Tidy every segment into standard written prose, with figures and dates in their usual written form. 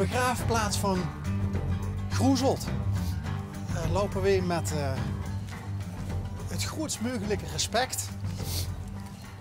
begraafplaats van Groezelt lopen we met het grootst mogelijke respect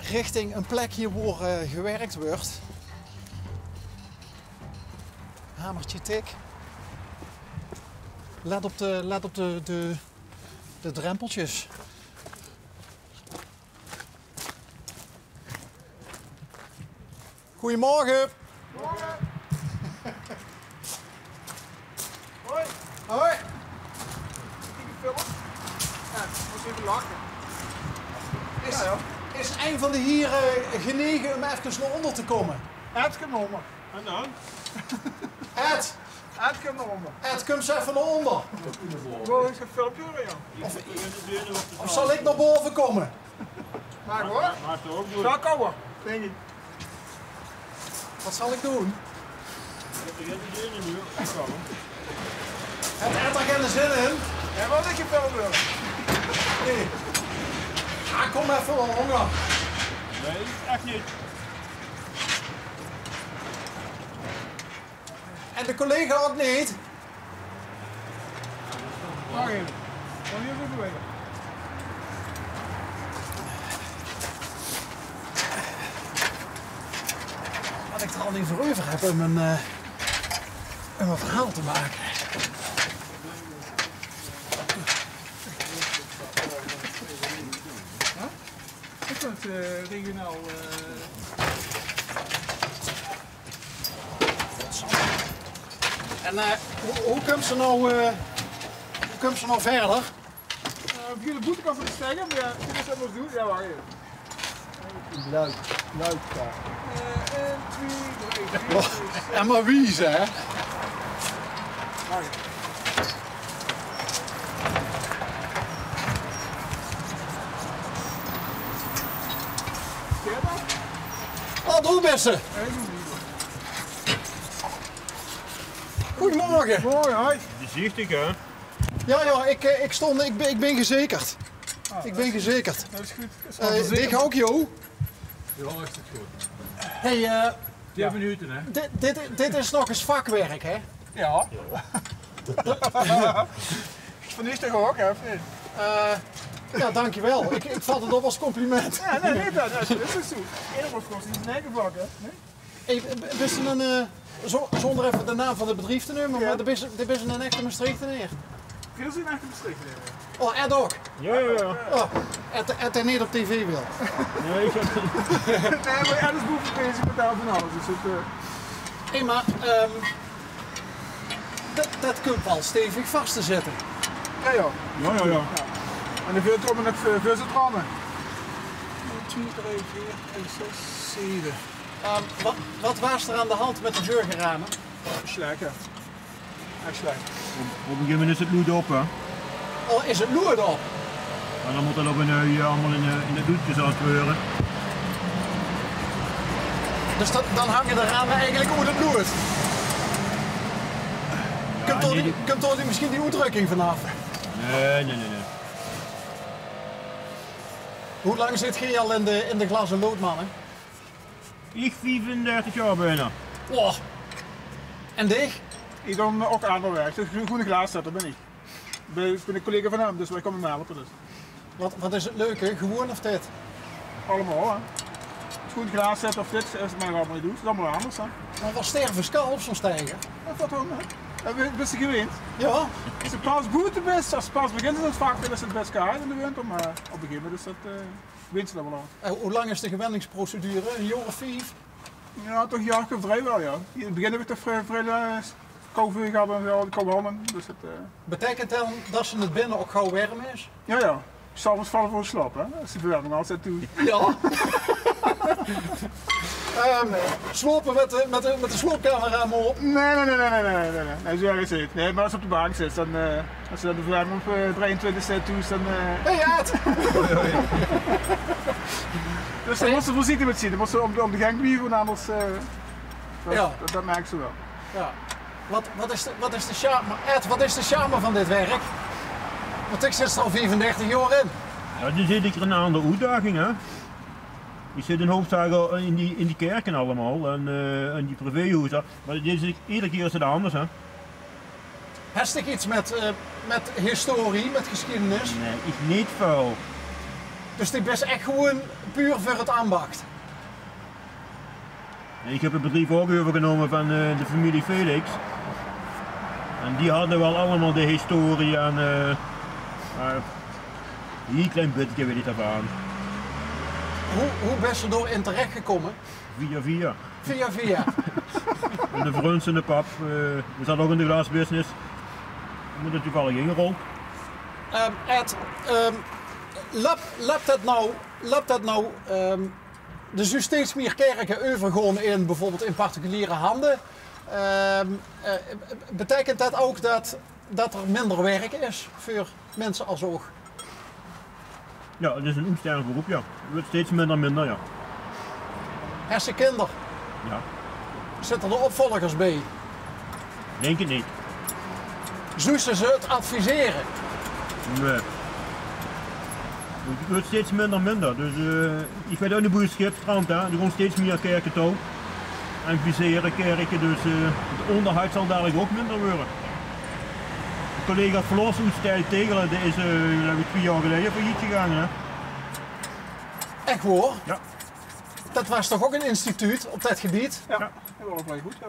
richting een plekje waar gewerkt wordt. Hamertje tik. Let op de drempeltjes. Goedemorgen. Morgen. Hoi. Hoi. Ik film. Ja, moet even lachen. Is een van de heren genegen om even naar onder te komen? Ed, kom naar onder. En dan? Ed, Kom naar onder. Ed, kom eens even naar onder. Wil ik een filmpje doen, joh? Of zal ik naar boven komen? Maar hoor. Maar toch ook doen. Zo komen. Denk ik. Wat zal ik doen? Je hebt de deur nu. Heeft Ed er geen zin in? Ja, wat ik je film wil. Nee. Ah, kom even wel honger. Nee, echt niet. En de collega ook niet? Wacht even. Kan je even bewegen? Wat ik er al niet voor over heb om een verhaal te maken. Ik vind het regionaal. En hoe komt ze nou verder? Via de boete kan van stijgen, maar ja, als je dat moet doen, ja, wacht even. Luid, ja. 1, 2, 3, 4, 5. En maar wie ze, hè? Wacht even. Zie je dat? Oh, doe best ze. Goedemorgen. Mooi, hoi. Die ziet ik, hè? Ja, ik ben gezekerd. Ik ben gezekerd. Dat is goed. Ik ook, joh. Ja, is het goed. Hey, 10 minuten, hè? dit is nog eens vakwerk, hè? Ja. Van is toch ook, hè? Of niet? Ja, dankjewel. Ik vat het op als compliment. Ja, nee, dat is zo. Eerder wordt kost in zijn eigen vak, hè? Nee? Hey, bist u een, zonder even de naam van het bedrijf te noemen, Ja. maar dit is een echte Maastrichteneer. Veel zin achter bestrikt. Oh, Ed ook. Ja. Oh, Ed hij niet op tv wil. Nee, ik heb het. Nee, maar alles boven bezig met daar van alles. Dus het, Hé, maar dat komt wel stevig vast te zetten. ja. Ja. En dan veel komen nog veel centralen. 2, 3, 4, 5, 6, 7. Wat was er aan de hand met de deurgeramen? Slijken. Echt slijk. Op een gegeven moment is het bloed op, hè? Oh, is het loerd op? En dan moet dat op een allemaal in de doetje zoals gebeuren. Dus dan hangen de ramen eigenlijk over het loerd. Komt er misschien die uitdrukking vanaf? Nee. Hoe lang zit je al in de glas- en loodmannen? Ik 35 jaar bijna. Oh. En dich? Ik doe ook ander werk. Dus een groene glaaszetter ben ik. Ik ben een collega van hem, dus wij komen hem helpen. Dus. Wat is het leuke? Gewoon of dit? Allemaal, hè. Groene glaaszetter of dit, is het mij allemaal niet doet. Het is allemaal anders, hè. Maar wat sterven skal op zo'n stijger? Dat valt wel mee. Dat is gewend. Ja. Als het pas boete best, als het pas begint is het vaak is het best gehaald in de winter, maar op een gegeven moment is dat wint ze dat wel aan. Hoe lang is de gewenningsprocedure? Een jaar of 5? Ja, toch een jaar of 3 wel, ja. In het begin heb ik toch vrij koude gehad en wel, de koude handen. Dus het, Betekent dan dat ze het binnen ook gauw warm is? ja. S'avonds vallen voor de slaap, hè. Dat is de verwarming altijd toe. Ja. Slopen met de sloopcamera maar op. Nee, zo erg is het niet. Nee, maar als ze op de bank zit, dan, als ze dan de verwarming op 23 zet toe is, dan... Hey Ed! Dus dan moet ze voorzichtig met zien, dan moet ze om de gang blijven, anders... Ja. Dat merken ze wel. Ja. Wat is de charme? Ed, wat is de charme van dit werk? Want ik zit er al 34 jaar in. Ja, nu zit ik er een andere uitdaging, hè? Die zitten hoofdzakelijk in die kerken allemaal en die privéhuizen. Maar iedere keer is het anders, hè? Heeft het iets met historie, met geschiedenis? Nee, ik niet veel. Dus dit is echt gewoon puur voor het ambacht? Ik heb het bedrijf ook overgenomen van de familie Felix. En die hadden wel allemaal de historie en hier een klein beetje weet ik ervan. Hoe ben je erin terechtgekomen? Via. Via. En de Bruns en de pap, we zaten ook in de glasbusiness. We moeten toevallig ingerold. Ed, loopt dat nou dus nu steeds meer kerken overgaan in bijvoorbeeld in particuliere handen? Betekent dat ook dat er minder werk is voor mensen als oog? Ja, het is een onsterfelijk beroep, ja. Het wordt steeds minder, ja. Hersenkinder, Ja, zitten er opvolgers bij? denk het niet. Zoesten ze het adviseren? Nee. Het wordt steeds minder. Dus ik weet ook niet hoe het schipstrand, hè. Er gaan steeds meer kerken toe. En viseren kerken, dus het onderhoud zal dadelijk ook minder worden. De collega Verlos Oetstijl Tegelen, die is 2 jaar geleden failliet gegaan, hè. Echt hoor? Ja. Dat was toch ook een instituut op dat gebied? Ja, Ja. dat was wel goed. Ja.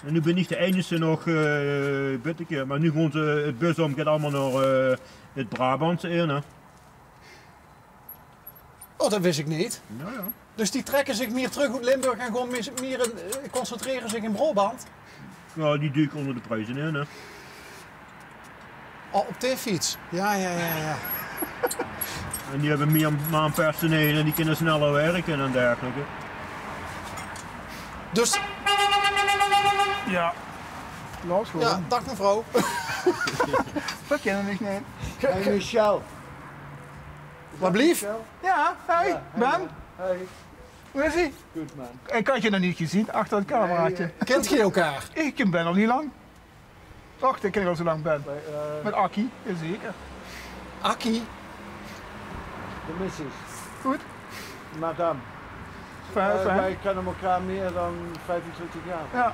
En nu ben ik de enige nog, maar nu gewoon het busom gaat allemaal naar het Brabantse in, hè. Oh, dat wist ik niet. Ja, ja. Dus die trekken zich meer terug uit Limburg en gewoon meer concentreren zich in Brabant? Ja, die duiken onder de prijzen in, hè. Oh, op de fiets? Ja. En die hebben meer personeel en die kunnen sneller werken en dergelijke. Dus, Ja. Lars gewoon. ja, dag mevrouw. Dat kennen we niet. Hey Michel. Wat blieft? Michel? Ja, hey, Ja, Ben. Hey. Hoe is ie? Goed man. Ik had je nog niet gezien, achter het cameraatje. Kent je elkaar? Ik ken Ben al niet lang. Wacht, ik ken al zo lang Ben. Bij, Met Akkie, zeker. Akkie? de missus. Goed. Madame. Fijn, fijn. Wij kennen elkaar meer dan 25 jaar. Ja.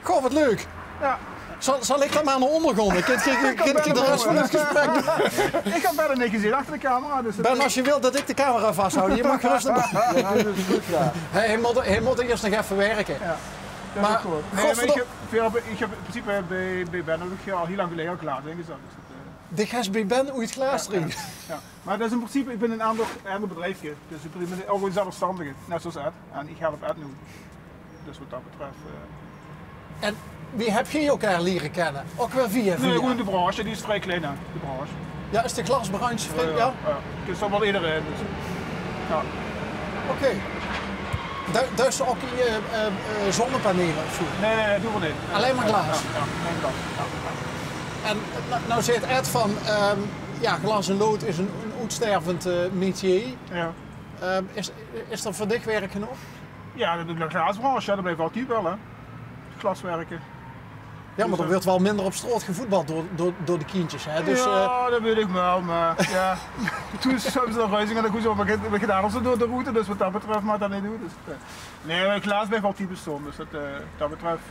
Goh, wat leuk. Ja. Zal ik dan maar naar ondergrond? Ik kan de rest van het gesprek doen. Ik heb Ben niet gezien achter de camera. Dus Ben, als je wilt dat ik de camera vasthoud, je mag gerust naar boven. Ja, dat is goed ja. Hij moet eerst nog even werken. Ja. Dat Maar, is ook goed. Nee, maar godverdomme- ik heb in principe bij Ben heb ik al heel lang geleden al klaar ingezet. Dus Dit gast bij Ben hoe het glaas drinken. ja. Maar dat is in principe, ik ben een ander bedrijfje. Dus ik ben ook een zelfstandige, net zoals Ed. En ik help Ed nu. Dus wat dat betreft. En wie heb je elkaar leren kennen? Ook weer via. Nee, gewoon de branche, die is vrij klein hè, de branche. Ja, is de glasbranche vreemd? Ja? Ik ken zo wel iedereen. Dus. Ja. Oké. Dus ook zonnepanelen of zo? Nee, dat doen we niet. Alleen maar glas? Ja, geen glas. Ja. En nou zegt Ed van, ja, glas en lood is een uitstervend métier. Ja. Is er voor dich werk genoeg? Ja, dat doet de glaasbranche, ja, dat blijft altijd wel hè. Glaswerken. Ja, maar er wordt wel minder op straat gevoetbald door de kindjes. Hè? Dus, ja, dat weet ik wel, maar ja. Toen hebben ze nog Reuzing en dan goed we gedaan ons door de route, dus wat dat betreft maar dat niet doen. Dus, nee, maar glas blijft altijd bestaan, dus dat betreft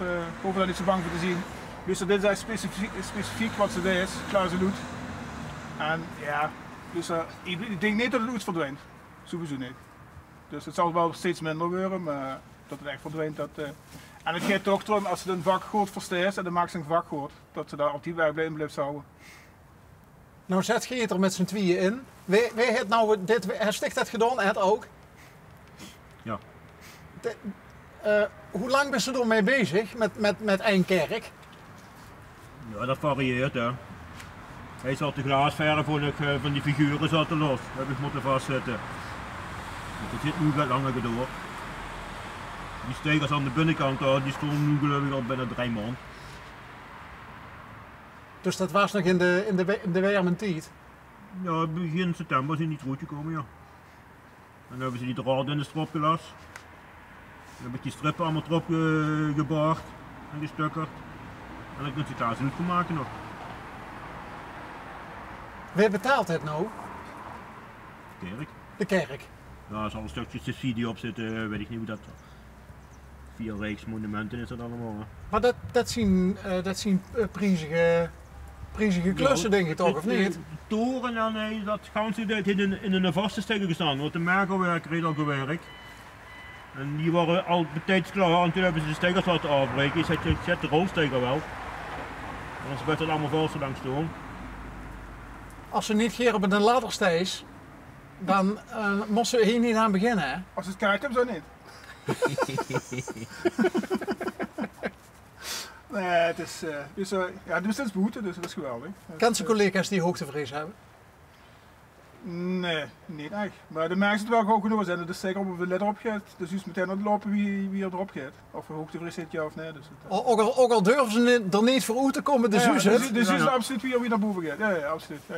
hoeven we daar niet zo bang voor te zien. Dus dit is eigenlijk specifiek wat ze is, Klaas doet. En ja, dus ik denk niet dat het iets verdwijnt. Sowieso niet. Dus het zal wel steeds minder worden, maar dat het echt verdwijnt. En het gaat ook erom, als ze een vak goed versteert en dan maakt ze een vak goed, dat ze daar op die weg blijft houden. nou zet je het er met z'n tweeën in. Wie heeft nou hij sticht dat gedaan, Ed ook? Ja. Hoe lang ben je er mee bezig met één kerk? Ja, dat varieert, hè. Hij zat de glaasverf van die figuren zat er los. Dat heb ik moeten vastzetten. Dat zit nu wat langer door. Die stekers aan de binnenkant die stonden nu geloof ik al bijna 3 maanden. Dus dat was nog in de warme tijd? Ja, begin september zijn die teruggekomen, ja. En dan hebben ze die draad in de strop gelast. Dan heb ik die strippen allemaal erop gebracht en gestukkerd. En dan kun je daar zoet van maken nog. Wie betaalt het nou? Kerk. De kerk. Ja, er zal een stukje subsidie op zitten, weet ik niet hoe dat. 4 rijksmonumenten is dat allemaal. Hè. Maar dat zien prijzige klussen, denk ik toch, of niet? De toren, ja, nee, dat gaan ze dat in een vaste stekker gestaan, want de merkelwerk reed al gewerkt. En die waren al betijds klaar en toen hebben ze de stekkers laten afbreken. Je zet de rolsteker wel. Anders werd het allemaal vast langs stoom. Als ze niet geren op een ladderstees, dan moesten we hier niet aan beginnen, hè? Als ze het kijkt hebben, zo niet. Nee, het is, ja, het is steeds boete, dus dat is geweldig. Kent ze collega's die hoogtevrees hebben? Nee, niet echt. Maar de merken het wel gewoon genoeg zijn. Het is zeker op de let erop gaat. Dus je moet meteen aan lopen wie er erop gaat. Of er hoogtevrees zit, ja of nee. Dus Ook al durven ze er niet voor uit te komen, de Suus het. Dus is absoluut wie naar boven gaat. Ja, absoluut. Ja,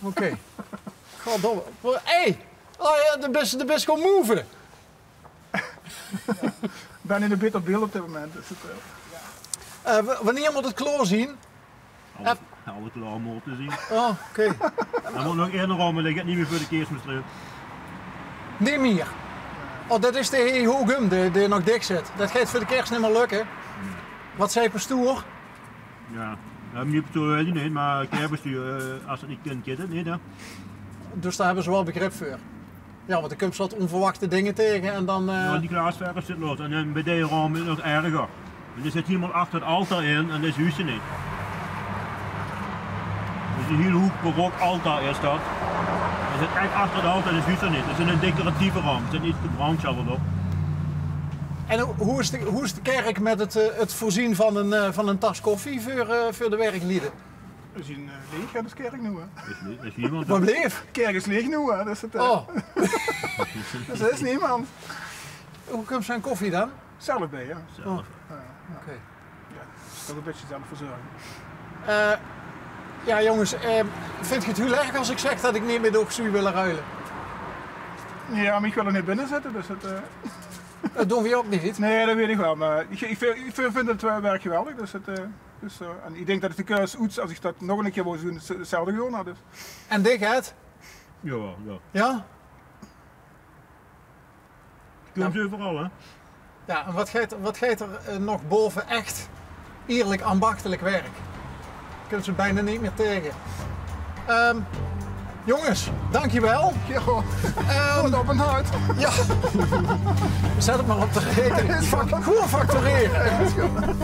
Oké. Goddomme. Hé! Oh ja, de best gewoon move. Ik ben in een bitter beeld op dit moment. Dus Wanneer moet het kloor zien? Alle klaar om op te zien. Oh, oké. Hij moet nog eerder om, maar dat gaat niet meer voor de kerstmis terug. Niet meer. Oh, dat is de heer Hoogum die nog dik zit. Dat gaat voor de kerst niet meer lukken. Wat zei pastoor? Ja, we hebben niet op weet ik niet, maar kerstbestuur, als het niet kunt, kan het niet. Hè. Dus daar hebben ze wel begrip voor. Ja, want er komt wat onverwachte dingen tegen en dan... Ja, die glaasverf zit los en dan bij deze raam is het nog erger. Er zit iemand achter het altaar in en dat is huis niet. Dus een hele hoek barok altaar is dat. Er zit echt achter het altaar, dat is huis niet. Het is een decoratieve raam, er zit niet de brandschalder op. En hoe is de kerk met het voorzien van een tas koffie voor de werklieden? we zien leeg, ja, dat is kerk nu. Hè. Is niemand. Wat bleef? Kerk is leeg nu, hè. Dus het, Oh, dus er is niemand. hoe komt zijn koffie dan? Zelf bij, ja. Zelf. Oké. Ja, dat is een beetje zelf verzorgen. Ja jongens, vind je het heel erg als ik zeg dat ik niet meer door Xu wil ruilen? Ja, maar ik wil er niet binnen zitten, dus het... Dat doen we ook niet. Nee, dat weet ik wel, maar ik vind het werk geweldig. Dus en ik denk dat het de keus is, als ik dat nog een keer wil doen, hetzelfde doen. Dus. En dichtheid? Ja, ja. Ja? Komt overal, hè? Ja, en wat gaat er nog boven echt eerlijk ambachtelijk werk? Kunnen ze bijna niet meer tegen. Jongens, dankjewel. Ja, goed op en hard. Ja, zet het maar op de rekening. Gewoon factureren.